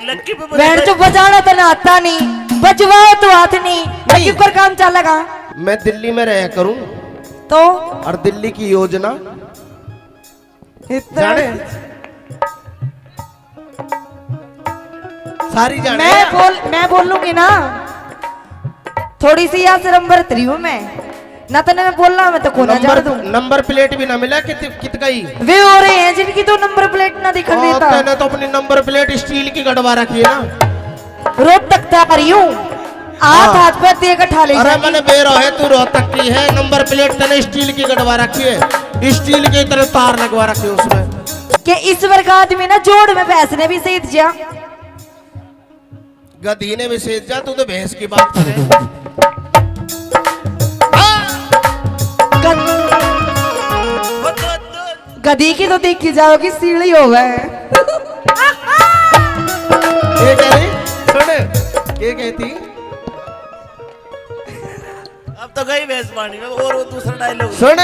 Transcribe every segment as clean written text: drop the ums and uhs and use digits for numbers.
लक्की पे बैंड जो बजाना तो ना आता नहीं, बजवाओ तो हाथ नहीं, लक्की पर काम चलेगा। मैं दिल्ली में रहा करूं तो और दिल्ली की योजना जाने सारी जाने मैं बोलूंगी ना, थोड़ी सी यहाँ से नंबर 3 हूँ मैं ना, तो मैं बोलना मैं तो कोना जान दूं। नंबर प्लेट भी ना मिला कित गई वे हो रहे हैं जिनकी तो नंबर प्लेट ना दिखा देता। मैंने तो अपनी नंबर प्लेट स्टील की गड़वा रखी है ना, रोहतक तक आ रही हूँ, हाथ पे देकर ठा ले। अरे मैंने बेरो है तू रोहतक की है, नंबर प्लेट तेने स्टील की गड़वा रखी है, स्टील की तरह तार लगवा रखी है उसमें। कि इस वर्ग आदमी ना जोड़ में भैंस ने भी सेध जा, गधी ने भी सेध जा, तू तो भैंस की बात करे। गधी की तो देखी जाओगी सीढ़ी हो गए। ये कह रही सुन, ये कहती अब तो गई भैंस पानी में। और वो दूसरा डायलॉग सुन,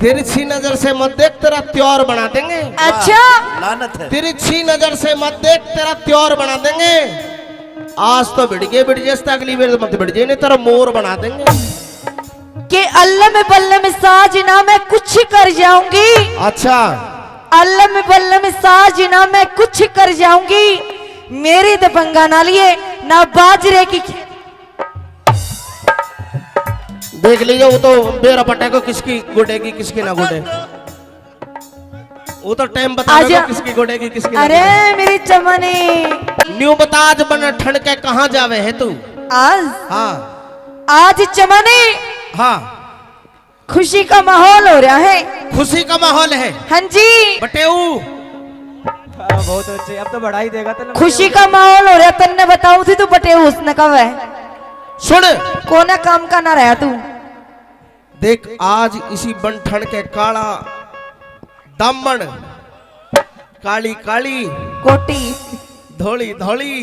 तिरछी नजर से मत देख तेरा त्योर बना देंगे। अच्छा लानत है। तिरछी नजर से मत देख तेरा त्योर बना देंगे। आज तो बिड़ जैसे अगली बार मत बिड़ जाए, नहीं तेरा मोर बना देंगे। कि अल्लाह में बल्ला में साजना मैं कुछ कर जाऊंगी। अच्छा अल्लाह में बल्ला में साजना मैं कुछ कर जाऊंगी, मेरी दबंगा ना लिए ना बाजरे की। देख लीजिए वो तो बेरा पट्टे को किसकी गुडेगी किसकी ना गुडे, वो तो टाइम बता देगा किसकी गुडेगी किसकी। अरे मेरी चमनी न्यू बता आज बन ठंड के कहाँ जावे है तू आज? हाँ आज चमनी हाँ खुशी का माहौल हो रहा है। खुशी का माहौल है। हाँ जी बटेऊ बहुत अच्छे, अब तो बढ़ाई देगा तो खुशी का माहौल हो रहा, तन्ने बताऊ थी तू बटे उसने कब है सुन कोना काम का ना रहा तू। देख आज इसी बनठन के काला दामन, काली काली कोटी धोली धोली,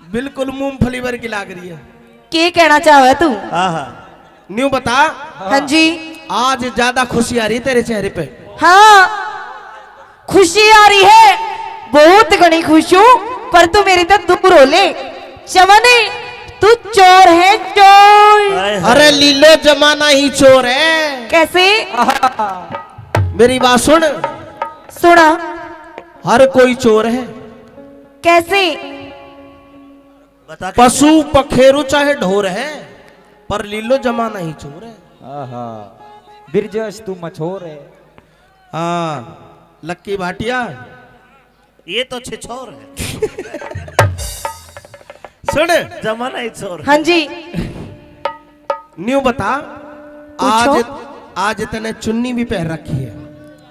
बिल्कुल मूंगफली वर्गी लाग रही है। क्या कहना चाहे तू? न्यू बता। हाँ जी आज ज्यादा खुशी आ रही है तेरे चेहरे पे। हाँ खुशी आ रही है, बहुत घनी खुश हूँ, पर तू मेरी तो दूर हो ले। चमनी तू चोर है चोर। अरे लीलो जमाना ही चोर है। कैसे? मेरी बात सुन, सुना। हर कोई चोर है। कैसे? बता। पशु पखेरु चाहे ढोर है, पर लीलो जमाना ही चोर है। बिरजस तू मछोर है। हाँ लक्की भाटिया ये तो छिछोर है। सुन जमाना ही छोर। हाँ जी न्यू बता। पूछो। आज तने चुन्नी भी पहन रखी है।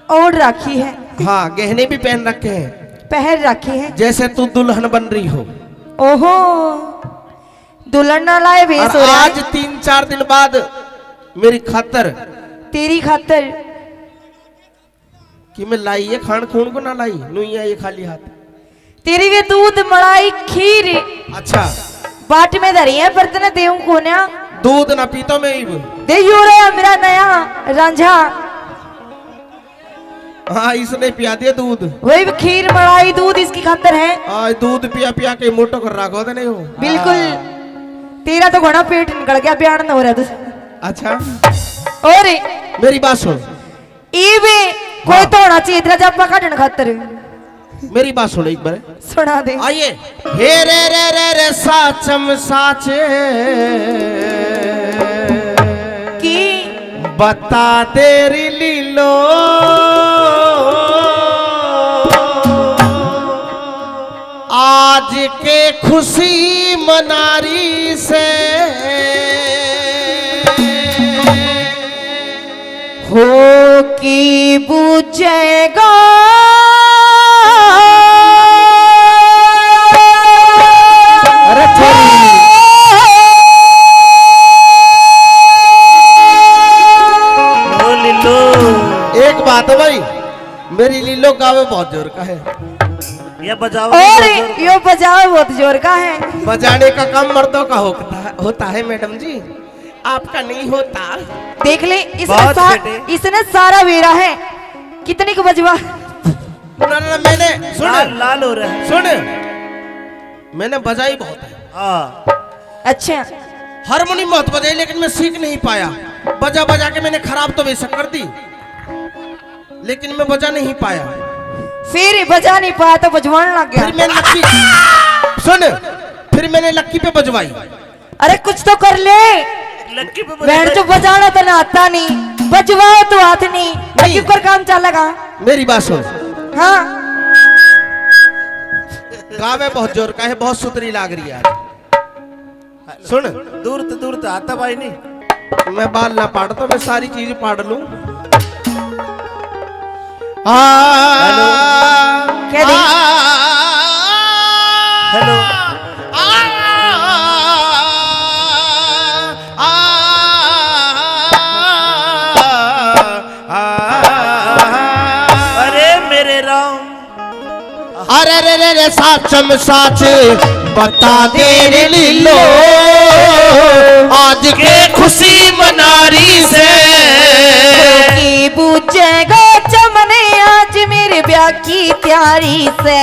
ओढ़ रखी है। हाँ गहने भी पहन रखे हैं, पहन रखी है, जैसे तू दुल्हन बन रही हो। ओहो दुल्हन ना लाए भेस हो रहा है। आज 3-4 दिन बाद मेरी खातर तेरी खातर कि मैं लाई है खान खून को ना लाई नुइया ये खाली हाथ। तेरी वे दूध मलाई खीर अच्छा बाट में धरी है, पर तने देऊ कोन्या दूध ना पीता मैं ही। दे यू रे मेरा नया रांझा। हाँ इसने पिया दिया दूध। वही खीर मलाई दूध इसकी खातर है। आज दूध पिया पिया के मोटो कर रखो तो नहीं हो। बिल्कुल तेरा तो घना पेट निकल गया, बयान न हो रहा तू। अच्छा और मेरी बात सुन, ये भी कोई तो होना चाहिए तेरा जब काटने खातर। मेरी बात सुन एक बार सुना दे। आइए। हे रे रे रे रे साचम साचे की बता तेरी लीलो, आज के खुशी मनारी से हो की बुझेगा एक बात है भाई, मेरी लीलो गावे बहुत जोर का है। ये बजाओ और यो बजाओ बहुत जोर का है। बजाने का काम मर्दों का होता है मैडम जी, आपका नहीं होता। देख ले बहुत बेटे। इसने सारा वेरा है कितनी को बजवा? ना, मैंने सुन लाल लाल हो रहा है। सुन, मैंने बजाई बहुत है। हाँ अच्छा, हारमोनियम बहुत बजाई, लेकिन मैं सीख नहीं पाया। बजा बजा के मैंने खराब तो बेशक कर दी, लेकिन मैं बजा नहीं पाया। फिर बजा नहीं पाया तो बजवाने लग फिर गया। मैं लक्की सुन, फिर मैंने लक्की पे बजवाई। अरे कुछ तो कर ले। लक्की पे बैंड जो बजाना तो ना आता नहीं, बजवाओ तो हाथ नहीं, लकी पर काम चलेगा। मेरी बात सुन, हाँ गावे बहुत जोर का है, बहुत सुतरी लाग रही है आज। सुन, दूर तो आता भाई नहीं। मैं बाल ना पाड़ तो मैं सारी चीज पाड़ लूं। क्या दी? हेलो अरे मेरे राम, अरे रे रे रे साचम साच बता दे रे लीलो, आज के खुशी मनारी से की पूछेगा चमने आज मेरे ब्याह की तैयारी से।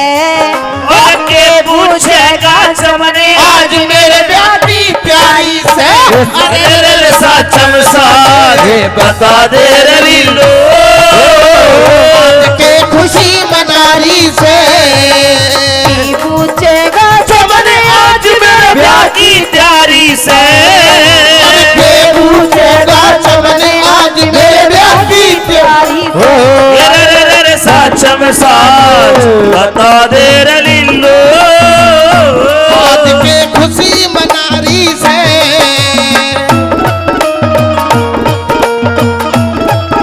के पूछेगा चमने आज मेरे ब्याह की प्यारी से। अरे रे रे साचम साच बता दे रे लीलो, आज के खुशी मनारी से की पूछेगा चमने आज मेरे ब्याह की तैयारी से। के पूछेगा चमने आज मेरे ब्याह की तैयारी से। रे रे रे साचम साच बता दे रे लीलो, आज के खुशी मनारी से।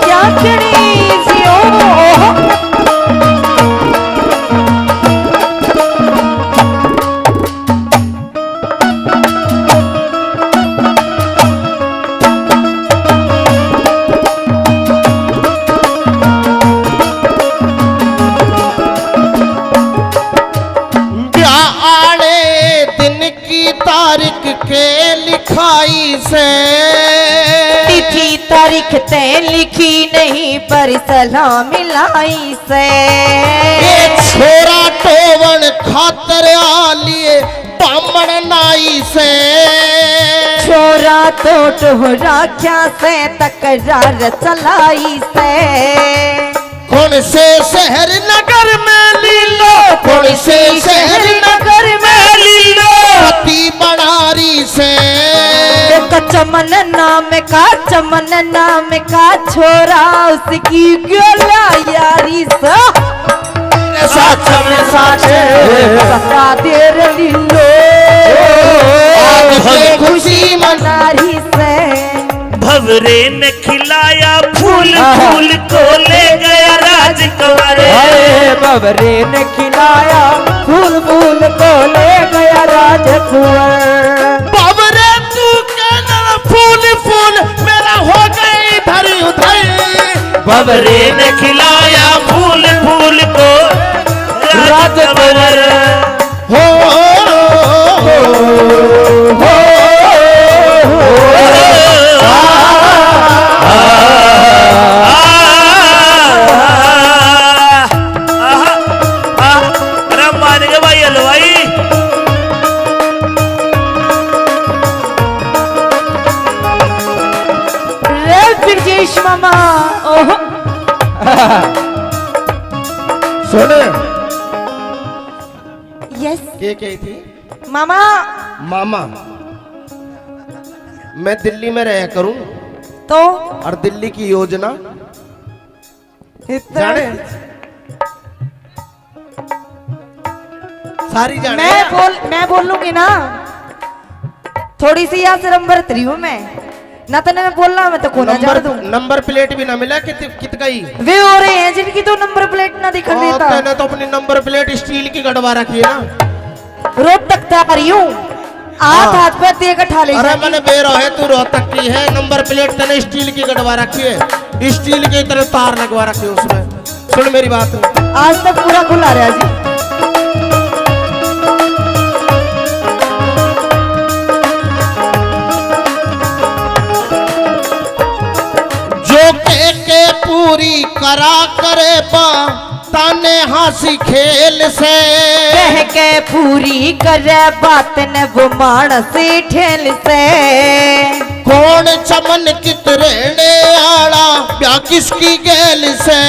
क्या करी जियो ब्याह आने दिन की तारीख के लिखाई से तिथि तारीख तय लिखी नहीं पर सलाम मिलाई से। ये छोरा टोवन खातर आलिए बामण नाई से। छोरा तो टोहरा क्या से तकरार चलाई से। कौन से शहर नगर में लीलो, कौन से शहर नगर में लीलो पति बनारी से। एक चमन नाम का छोरा उसकी गोला यारी से। साचम साच बता दे रे लीलो, आज के खुशी मनारी से। भवरे ने खिलाया फूल फूल को ले गया राजकुमार। बबरे ने खिलाया फूल फूल को ले गया राजकुंवर। बाबरे तू कहना फूल फूल मेरा हो गई इधर उधर। भवरे ने खिलाया फूल फूल को राजकुमार। हो अरे मान गए भाई हलवाई। रे ब्रजेश मामा ओहो सुन, यस ये क्या थी मामा। मामा? मैं दिल्ली में रहा करूं तो और दिल्ली की योजना इतना जाने सारी जाने। मैं बोल लूंगी ना, थोड़ी सी यहाँ से नंबर 3 हूँ मैं ना, तो मैं बोलना मैं तो कोना जा दूं। नंबर प्लेट भी ना मिला कित गई। वे हो रहे हैं जिनकी तो नंबर प्लेट ना दिखा देता। मैंने तो अपनी नंबर प्लेट स्टील की गड़वा रखी है ना। रोड तक आ रही हूँ, हाथ पे दे के ठाले। अरे मैंने बेरो है, तू रोहतक की है। नंबर प्लेट तने स्टील की गड़वा रखी है, स्टील की तरह तार लगवा रखी है उसमें। सुन मेरी बात, आज तक पूरा खुला रहा जी। जो के पूरी करा करे पा ताने हंसी खेल से कह के पूरी करे बात न वो मानस ठेल से कौन चमन कित रहने आला प्या किसकी गेल से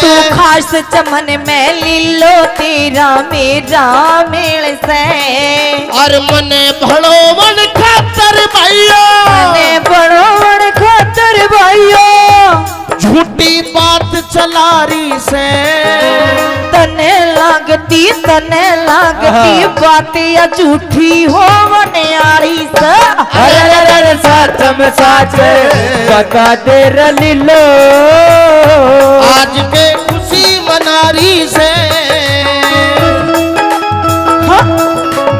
तू खास चमन में लीलो तेरा मेरा मेल से और मने भड़ो मन खातर भाइयों मने बड़ो बड़ खातर भाइयों झूठी बात चला रही से तने लागती बात या झूठी हो मनियारी से अरे सच में सच बता दे रलीलो आज के खुशी मना रही से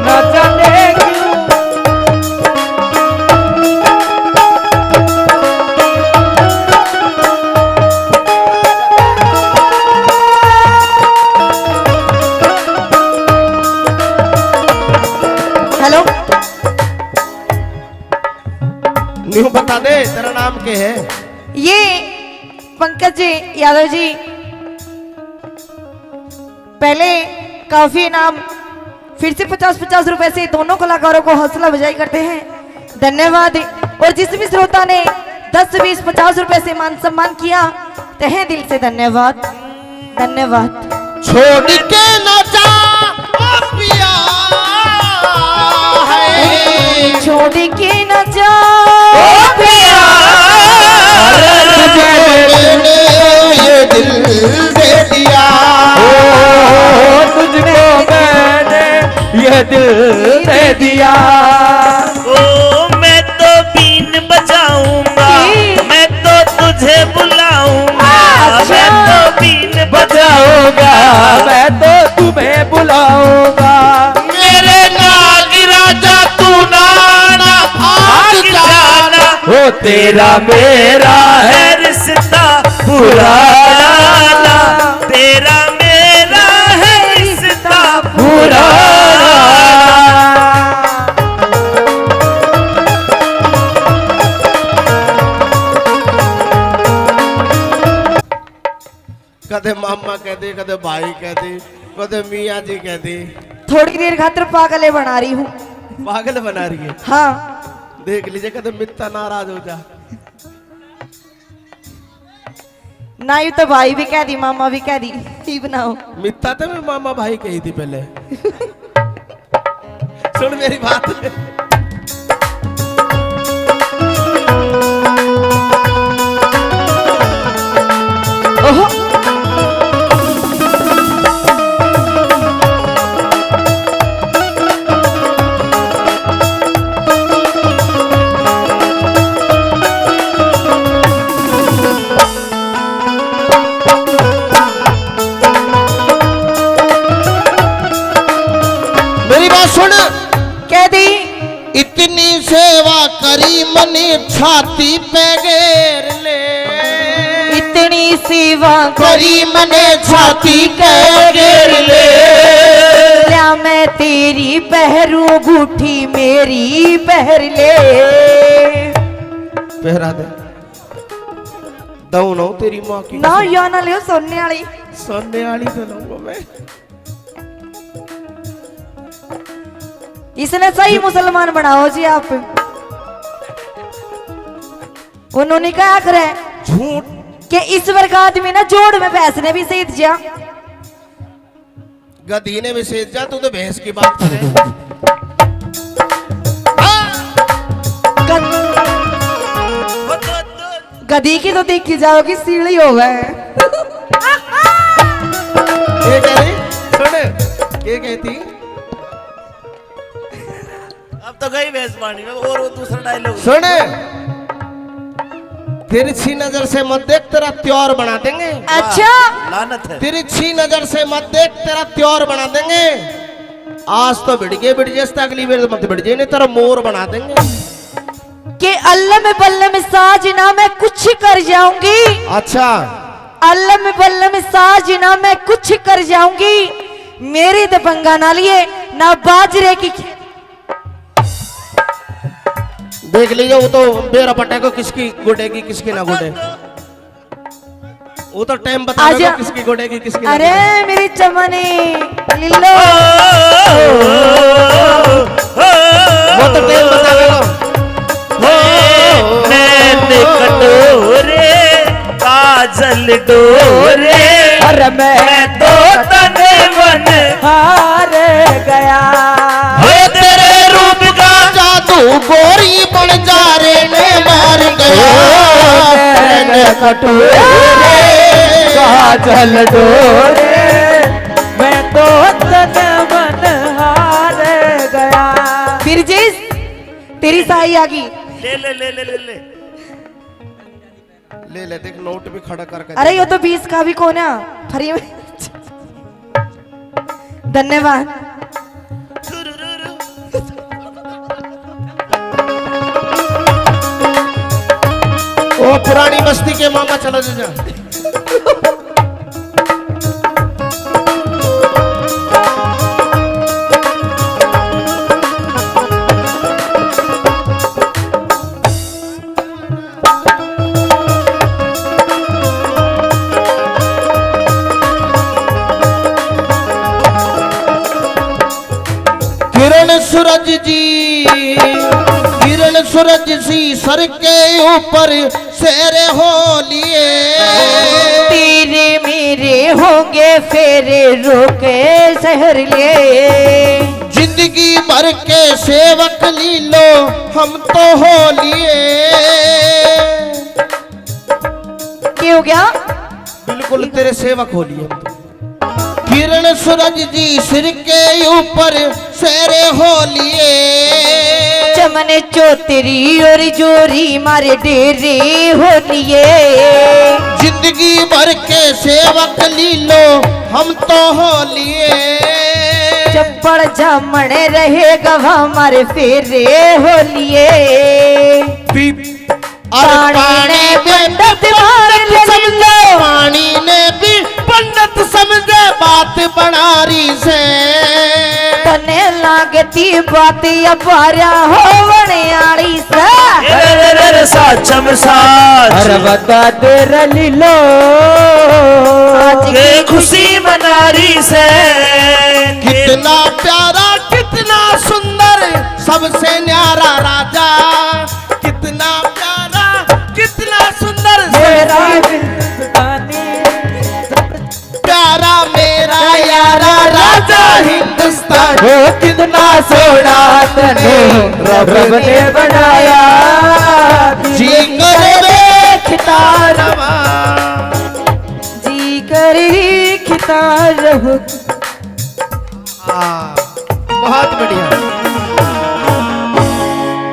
न जाने हेलो न्यू बता दे तेरा नाम क्या है ये पंकज जी यादव जी पहले काफी इनाम फिर से 50-50 रुपए से दोनों कलाकारों को हौसला अफजाई करते हैं धन्यवाद। और जिस भी श्रोता ने 10-20-50 रुपए से मान सम्मान किया तहे दिल से धन्यवाद धन्यवाद। छोड़ के न जा ओ पिया है छोड़ के न जाओ ये दिल दे दिया तुझको मैंने ये दिल दे दिया। ओ मैं तो बीन बजाऊंगा मैं तो तुझे बुलाऊंगा मैं तो बीन बजाऊंगा मैं तो तुम्हें बुलाऊंगा मेरे नाग राजा तू नाना भाग जाना ओ तेरा मेरा है रिश्ता पुराना तेरा मेरा है रिश्ता पुराना। कदे मामा कहते कदे भाई कहते कदे मियाँ जी कहते थोड़ी देर खातिर पागले बना रही हूँ। पागल बना रही है हाँ देख लीजिए कदे मित्ता नाराज हो जा ना यू तो भाई भी कह दी मामा भी कह दी ही बनाओ। मित्ता तो मैं मामा भाई कही थी पहले सुन मेरी बात ओहो मेरी बात सुन कह दी इतनी सेवा करी मनी छाती पे घेर ले इतनी सेवा करी मने छाती पे घेर ले क्या मैं तेरी पहरू बूठी मेरी पहर ले पहरा दे दऊ ना तेरी माँ की ना या ना लियो सोने वाली सोने वाली तो लूंगा मैं इसने सही मुसलमान बनाओ जी आप। उन्होंने क्या करे झूठ कि ईश्वर का आदमी ना जोड़ में भैंस ने भी सीध जा गधी ने भी सेज जा तू तो भैंस की बात करे गधी की तो देखी जाओगी सीढ़ी हो गए। ये कह रही सुन ये कहती अब तो गई भैंस पानी में और वो दूसरा डायलॉग सुन तिरछी नजर से मत देख तेरा त्योर बना देंगे अच्छा लानत है तिरछी नजर से मत देख तेरा त्योर बना देंगे आज तो भिड़ जैसे अगली बार मत भिड़ नहीं तेरा मोर बना देंगे कि अल्लम बल्लम साजना मैं कुछ कर जाऊंगी। अच्छा अल्लम बल्लम साजना मैं कुछ कर जाऊंगी मेरी तो पंगा ना लिए ना बाजरे की देख लीजिए वो तो बेरा पट्टे को किसकी गुडेगी किसकी ना गुडे वो तो टाइम बता आजा। दो किसकी गोडेगी किसकी अरे मेरी चमनी लिल्लो वो तो टाइम बता दो नैन कटोरे काजल डोरे अरे मैं तो तन मन हार गया। हो तेरे रूप का जादू गोरी बन जा रे ने मार गया नैन कटोरे काजल डोरे मैं तो तन मन हार गया। फिर जिस तेरी साई आ गई। ले ले ले ले ले ले ले ले देख नोट भी खड़ा करके अरे ये तो 20 का भी कौन है फ्री में। धन्यवाद। ओ पुरानी बस्ती के मामा चलो जा किरण सूरज सी सर के ऊपर शेरे हो लिए तेरे मेरे होंगे फेरे रोके शहर लिए। जिंदगी भर के सेवक लीलो हम तो हो लिए। क्या हो गया? बिल्कुल तेरे सेवक हो लिए हम तो। किरण सूरज जी सिर के ऊपर शेरे हो लिए चमन चौतरी और जोरी मारे डेरे हो लिए। जिंदगी भर के सेवक लीलो हम तो हो लिए। चप्पड़ जामण रहे गवा हमारे फेरे हो लिए। पानी ने पंडित समझे पानी ने भी पंडित समझे बात बनारी से तने लागती बात अपारा हो बनियारी से। साचम साच अरे बता तेरा लीलो के खुशी मनारी से कितना प्यारा कितना सुंदर सबसे न्यारा राजा कितना प्यारा कितना सुंदर मेरा प्यारा मेरा यारा राजा हिंदुस्तान वो कितना सोना तने रब ने बनाया। जी करे खितारवा जी कर खिता रहो।